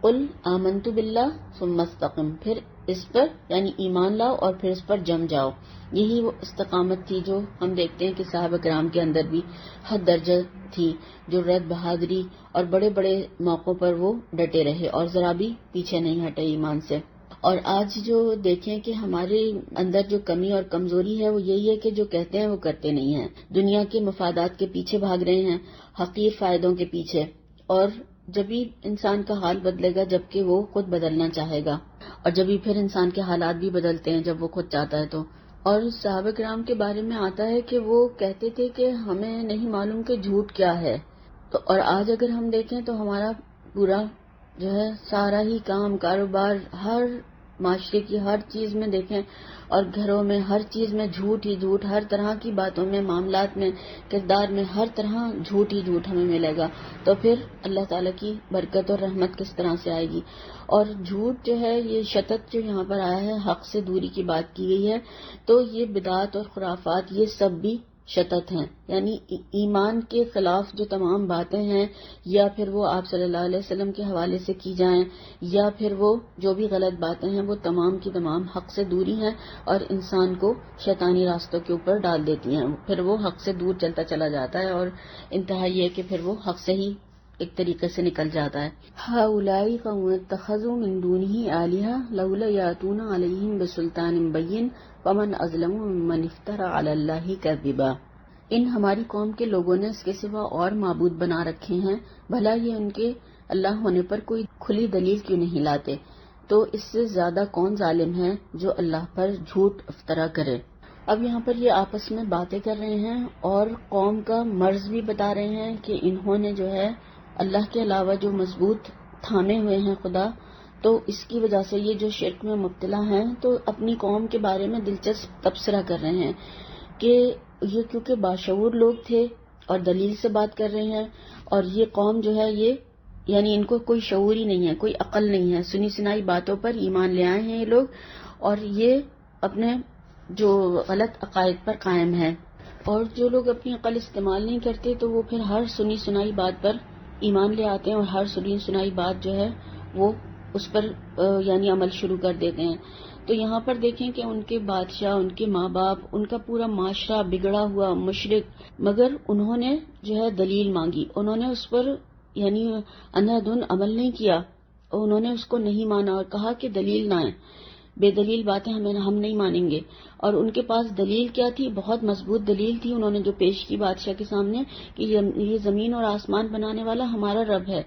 قل آمنت باللہ ثم استقم، پھر اس پر یعنی ایمان لاؤ اور پھر اس پر جم جاؤ۔ یہی وہ استقامت تھی جو ہم دیکھتے ہیں کہ صحابہ کرام کے اندر بھی حد درجہ تھی، جرأت، بہادری، اور بڑے بڑے موقعوں پر وہ ڈٹے رہے اور ذرا بھی پیچھے نہیں ہٹے ایمان سے۔ اور آج جو دیکھیں کہ ہمارے اندر جو کمی اور کمزوری ہے وہ یہی ہے کہ جو کہتے ہیں وہ کرتے نہیں ہیں، دنیا کے مفادات کے پیچھے بھاگ رہے ہیں، حقیر فائدوں کے پیچھے، اور جبھی انسان کا حال بدلے گا جبکہ وہ خود بدلنا چاہے گا، اور جبھی پھر انسان کے حالات بھی بدلتے ہیں جب وہ خود چاہتا ہے تو۔ اور صحابہ کرام کے بارے میں آتا ہے کہ وہ کہتے تھے کہ ہمیں نہیں معلوم کہ جھوٹ کیا ہے، تو اور آج اگر ہم دیکھیں تو ہمارا پورا جو ہے سارا ہی کام کاروبار، ہر معاشرے کی ہر چیز میں دیکھیں، اور گھروں میں ہر چیز میں جھوٹ ہی جھوٹ، ہر طرح کی باتوں میں، معاملات میں، کردار میں، ہر طرح جھوٹ ہی جھوٹ ہمیں ملے گا، تو پھر اللہ تعالیٰ کی برکت اور رحمت کس طرح سے آئے گی؟ اور جھوٹ جو ہے، یہ شتت جو یہاں پر آیا ہے، حق سے دوری کی بات کی گئی ہے، تو یہ بدعات اور خرافات یہ سب بھی شتت ہیں، یعنی ایمان کے خلاف جو تمام باتیں ہیں، یا پھر وہ آپ صلی اللہ علیہ وسلم کے حوالے سے کی جائیں، یا پھر وہ جو بھی غلط باتیں ہیں وہ تمام کی تمام حق سے دوری ہیں اور انسان کو شیطانی راستوں کے اوپر ڈال دیتی ہیں، پھر وہ حق سے دور چلتا چلا جاتا ہے اور انتہا یہ ہے کہ پھر وہ حق سے ہی ایک طریقے سے نکل جاتا ہے۔ ہؤلاء قوم اتخذوا من دونه آلهة لولا يأتون عليهم بسلطان بين ومن أظلم ممن افترى على الله كذبا۔ ان ہماری قوم کے لوگوں نے اس کے سوا اور معبود بنا رکھے ہیں، بھلا یہ ان کے اللہ ہونے پر کوئی کھلی دلیل کیوں نہیں لاتے؟ تو اس سے زیادہ کون ظالم ہے جو اللہ پر جھوٹ افطرا کرے؟ اب یہاں پر یہ آپس میں باتیں کر رہے ہیں اور قوم کا مرض بھی بتا رہے ہیں کہ انہوں نے جو ہے اللہ کے علاوہ جو مضبوط تھامے ہوئے ہیں خدا، تو اس کی وجہ سے یہ جو شرک میں مبتلا ہیں تو اپنی قوم کے بارے میں دلچسپ تبصرہ کر رہے ہیں کہ یہ کیونکہ باشعور لوگ تھے اور دلیل سے بات کر رہے ہیں، اور یہ قوم جو ہے یہ یعنی ان کو کوئی شعور ہی نہیں ہے، کوئی عقل نہیں ہے، سنی سنائی باتوں پر ایمان لے آئے ہیں یہ لوگ، اور یہ اپنے جو غلط عقائد پر قائم ہیں، اور جو لوگ اپنی عقل استعمال نہیں کرتے تو وہ پھر ہر سنی سنائی بات پر ایمان لے آتے ہیں اور ہر سنی سنائی بات جو ہے وہ اس پر یعنی عمل شروع کر دیتے ہیں۔ تو یہاں پر دیکھیں کہ ان کے بادشاہ، ان کے ماں باپ، ان کا پورا معاشرہ بگڑا ہوا مشرک، مگر انہوں نے جو ہے دلیل مانگی، انہوں نے اس پر یعنی اندھا دھند عمل نہیں کیا، انہوں نے اس کو نہیں مانا اور کہا کہ دلیل نہ ہے، بے دلیل باتیں ہم نہیں مانیں گے۔ اور ان کے پاس دلیل کیا تھی؟ بہت مضبوط دلیل تھی، انہوں نے جو پیش کی بادشاہ کے سامنے کہ یہ زمین اور آسمان بنانے والا ہمارا رب ہے،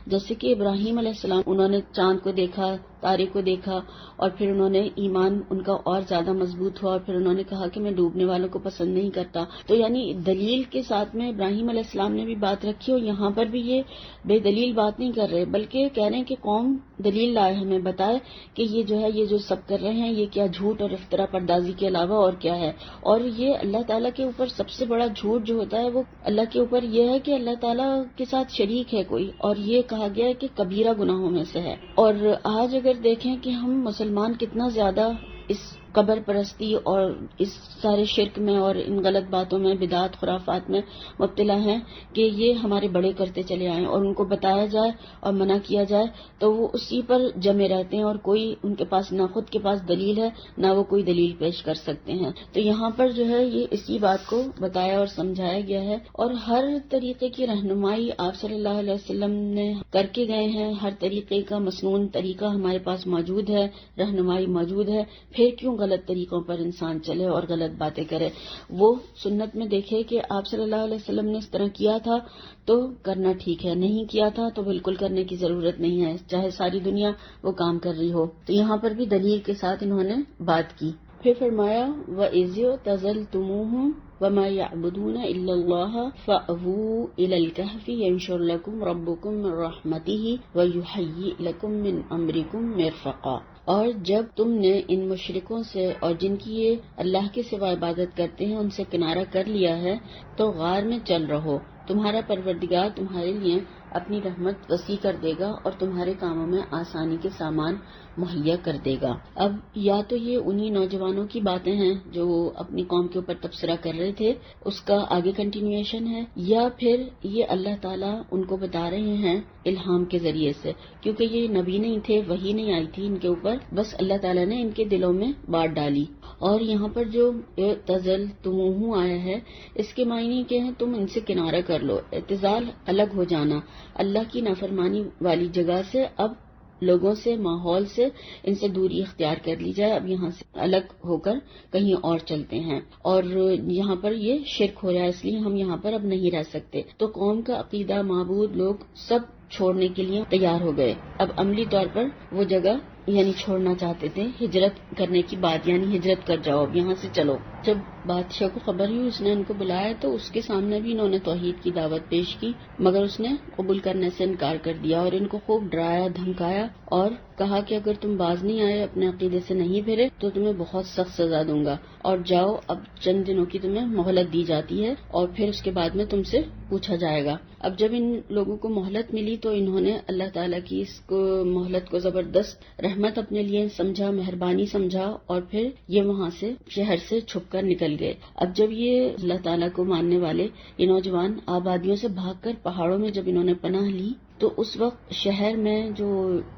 جیسے کہ ابراہیم علیہ السلام انہوں نے چاند کو دیکھا، تارے کو دیکھا، اور پھر انہوں نے ایمان ان کا اور زیادہ مضبوط ہوا، اور پھر انہوں نے کہا کہ میں ڈوبنے والوں کو پسند نہیں کرتا۔ تو یعنی دلیل کے ساتھ میں ابراہیم علیہ السلام نے بھی بات رکھی، اور یہاں پر بھی یہ بے دلیل بات نہیں کر رہے، بلکہ کہہ رہے ہیں کہ قوم دلیل لائے، ہمیں بتائے کہ یہ جو ہے یہ جو سب کر رہے ہیں یہ کیا جھوٹ اور افطرا پردازی کے علاوہ اور کیا ہے۔ اور یہ اللہ تعالیٰ کے اوپر سب سے بڑا جھوٹ جو ہوتا ہے وہ اللہ کے اوپر یہ ہے کہ اللہ تعالیٰ کے ساتھ شریک ہے کوئی، اور یہ کہا گیا ہے کہ کبیرہ گناہوں میں سے ہے۔ اور آج اگر دیکھیں کہ ہم مسلمان کتنا زیادہ اس قبر پرستی اور اس سارے شرک میں اور ان غلط باتوں میں، بدعات خرافات میں مبتلا ہیں کہ یہ ہمارے بڑے کرتے چلے آئیں، اور ان کو بتایا جائے اور منع کیا جائے تو وہ اسی پر جمے رہتے ہیں، اور کوئی ان کے پاس نہ خود کے پاس دلیل ہے نہ وہ کوئی دلیل پیش کر سکتے ہیں۔ تو یہاں پر جو ہے یہ اسی بات کو بتایا اور سمجھایا گیا ہے، اور ہر طریقے کی رہنمائی آپ صلی اللہ علیہ وسلم نے کر کے گئے ہیں، ہر طریقے کا مسنون طریقہ ہمارے پاس موجود ہے، رہنمائی موجود ہے، پھر کیوں غلط طریقوں پر انسان چلے اور غلط باتیں کرے؟ وہ سنت میں دیکھے کہ آپ صلی اللہ علیہ وسلم نے اس طرح کیا تھا تو کرنا ٹھیک ہے، نہیں کیا تھا تو بالکل کرنے کی ضرورت نہیں ہے، چاہے ساری دنیا وہ کام کر رہی ہو۔ تو یہاں پر بھی دلیل کے ساتھ انہوں نے بات کی۔ پھر فرمایا وَإِذْ اعْتَزَلْتُمُوهُمْ وَمَا يَعْبُدُونَ إِلَّا اللَّهَ فَأْوُوا إِلَى الْكَهْفِ يَنشُرْ لَكُمْ رَبُّكُم مِّن رَّحْمَتِهِ وَيُهَيِّئْ لَكُم مِّنْ أَمْرِكُم مِّرْفَقًا۔ اور جب تم نے ان مشرکوں سے اور جن کی یہ اللہ کے سوا عبادت کرتے ہیں ان سے کنارہ کر لیا ہے تو غار میں چل رہو، تمہارا پروردگار تمہارے لیے اپنی رحمت وسیع کر دے گا اور تمہارے کاموں میں آسانی کے سامان مہیا کر دے گا۔ اب یا تو یہ انہی نوجوانوں کی باتیں ہیں جو اپنی قوم کے اوپر تبصرہ کر رہے تھے، اس کا آگے کنٹینیوشن ہے، یا پھر یہ اللہ تعالیٰ ان کو بتا رہے ہیں الہام کے ذریعے سے، کیونکہ یہ نبی نہیں تھے، وحی نہیں آئی تھی ان کے اوپر، بس اللہ تعالیٰ نے ان کے دلوں میں بات ڈالی۔ اور یہاں پر جو اعتزلتموہ آیا ہے اس کے معنی کیا ہیں؟ تم ان سے کنارہ کر لو، اعتزال الگ ہو جانا، اللہ کی نافرمانی والی جگہ سے اب لوگوں سے، ماحول سے، ان سے دوری اختیار کر لی جائے، اب یہاں سے الگ ہو کر کہیں اور چلتے ہیں، اور یہاں پر یہ شرک ہو رہا ہے، اس لیے ہم یہاں پر اب نہیں رہ سکتے۔ تو قوم کا عقیدہ، معبود، لوگ سب چھوڑنے کے لیے تیار ہو گئے۔ اب عملی طور پر وہ جگہ یعنی چھوڑنا چاہتے تھے، ہجرت کرنے کی بات، یعنی ہجرت کر جاؤ، اب یہاں سے چلو۔ جب بادشاہ کو خبر ہوئی، اس نے ان کو بلایا تو اس کے سامنے بھی انہوں نے توحید کی دعوت پیش کی، مگر اس نے قبول کرنے سے انکار کر دیا اور ان کو خوب ڈرایا، دھمکایا اور کہا کہ اگر تم باز نہیں آئے، اپنے عقیدے سے نہیں پھرے تو تمہیں بہت سخت سزا دوں گا، اور جاؤ، اب چند دنوں کی تمہیں مہلت دی جاتی ہے اور پھر اس کے بعد میں تم سے پوچھا جائے گا۔ اب جب ان لوگوں کو مہلت ملی تو انہوں نے اللہ تعالیٰ کی اس کو مہلت کو زبردست رحمت اپنے لیے سمجھا، مہربانی سمجھا، اور پھر یہ وہاں سے شہر سے چھپ کر نکل گئے۔ اب جب یہ اللہ تعالیٰ کو ماننے والے یہ نوجوان آبادیوں سے بھاگ کر پہاڑوں میں جب انہوں نے پناہ لی تو اس وقت شہر میں جو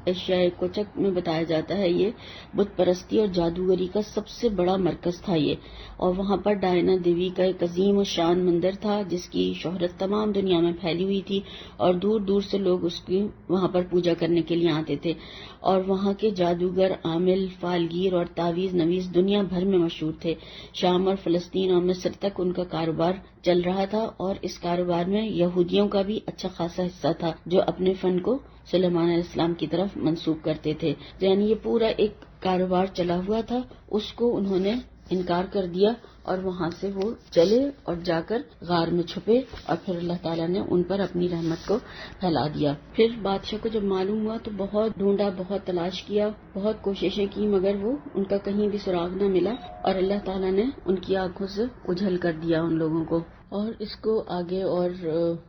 ایشیائے کوچک میں بتایا جاتا ہے، یہ بت پرستی اور جادوگری کا سب سے بڑا مرکز تھا یہ، اور وہاں پر ڈائنا دیوی کا ایک عظیم و شان مندر تھا جس کی شہرت تمام دنیا میں پھیلی ہوئی تھی، اور دور دور سے لوگ اس کی وہاں پر پوجا کرنے کے لیے آتے تھے، اور وہاں کے جادوگر، عامل، فالگیر اور تعویذ نویز دنیا بھر میں مشہور تھے۔ شام اور فلسطین اور مصر تک ان کا کاروبار چل رہا تھا، اور اس کاروبار میں یہودیوں کا بھی اچھا خاصا حصہ تھا جو اپنے فن کو سلیمان علیہ السلام کی طرف منسوب کرتے تھے۔ یعنی یہ پورا ایک کاروبار چلا ہوا تھا، اس کو انہوں نے انکار کر دیا اور وہاں سے وہ چلے اور جا کر غار میں چھپے، اور پھر اللہ تعالیٰ نے ان پر اپنی رحمت کو پھیلا دیا۔ پھر بادشاہ کو جب معلوم ہوا تو بہت ڈھونڈا، بہت تلاش کیا، بہت کوششیں کی، مگر وہ ان کا کہیں بھی سراغ نہ ملا، اور اللہ تعالیٰ نے ان کی آنکھوں سے اجھل کر دیا ان لوگوں کو۔ اور اس کو آگے اور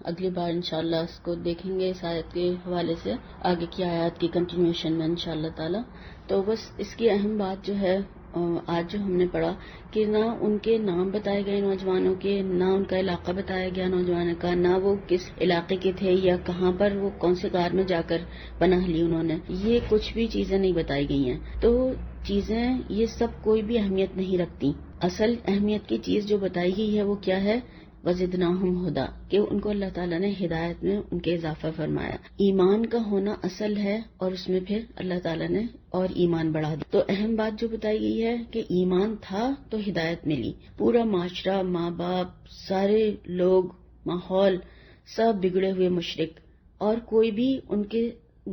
اگلی بار انشاءاللہ اس کو دیکھیں گے، اس آیت کے حوالے سے آگے کی آیات کی کنٹینیوشن میں انشاءاللہ تعالیٰ۔ تو بس اس کی اہم بات جو ہے آج جو ہم نے پڑھا کہ نہ ان کے نام بتائے گئے نوجوانوں کے، نہ ان کا علاقہ بتایا گیا نوجوانوں کا، نہ وہ کس علاقے کے تھے یا کہاں پر وہ کون سے غار میں جا کر پناہ لی انہوں نے، یہ کچھ بھی چیزیں نہیں بتائی گئی ہیں۔ تو چیزیں یہ سب کوئی بھی اہمیت نہیں رکھتی، اصل اہمیت کی چیز جو بتائی گئی ہے وہ کیا ہے؟ وَزِدْنَاهُمْ هُدًى، کہ ان کو اللہ تعالیٰ نے ہدایت میں ان کے اضافہ فرمایا۔ ایمان کا ہونا اصل ہے، اور اس میں پھر اللہ تعالیٰ نے اور ایمان بڑھا دیا۔ تو اہم بات جو بتائی گئی ہے کہ ایمان تھا تو ہدایت ملی، پورا معاشرہ، ماں باپ، سارے لوگ، ماحول سب بگڑے ہوئے مشرک، اور کوئی بھی ان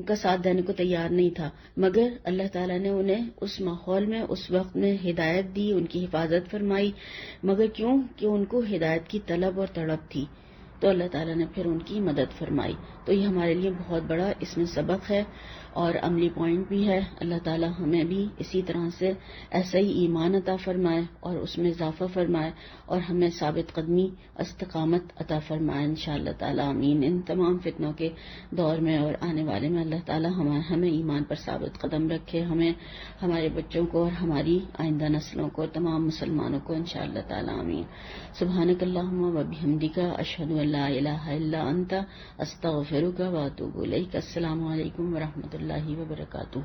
کا ساتھ دینے کو تیار نہیں تھا، مگر اللہ تعالیٰ نے انہیں اس ماحول میں، اس وقت میں ہدایت دی، ان کی حفاظت فرمائی، مگر کیوں کہ ان کو ہدایت کی طلب اور تڑپ تھی، تو اللہ تعالیٰ نے پھر ان کی مدد فرمائی۔ تو یہ ہمارے لیے بہت بڑا اس میں سبق ہے اور عملی پوائنٹ بھی ہے۔ اللہ تعالیٰ ہمیں بھی اسی طرح سے ایسا ہی ایمان عطا فرمائے اور اس میں اضافہ فرمائے، اور ہمیں ثابت قدمی، استقامت عطا فرمائے انشاءاللہ تعالیٰ، آمین۔ ان تمام فتنوں کے دور میں اور آنے والے میں اللہ تعالیٰ ہمیں ایمان پر ثابت قدم رکھے، ہمیں، ہمارے بچوں کو اور ہماری آئندہ نسلوں کو، تمام مسلمانوں کو انشاءاللہ تعالیٰ، آمین۔ سبحانک اللہم و بحمدک، اشہد ان لا الہ الا انت، استغفرک و اتوب الیک۔ السلام علیکم ورحمۃ اللہ وبرکاتہ۔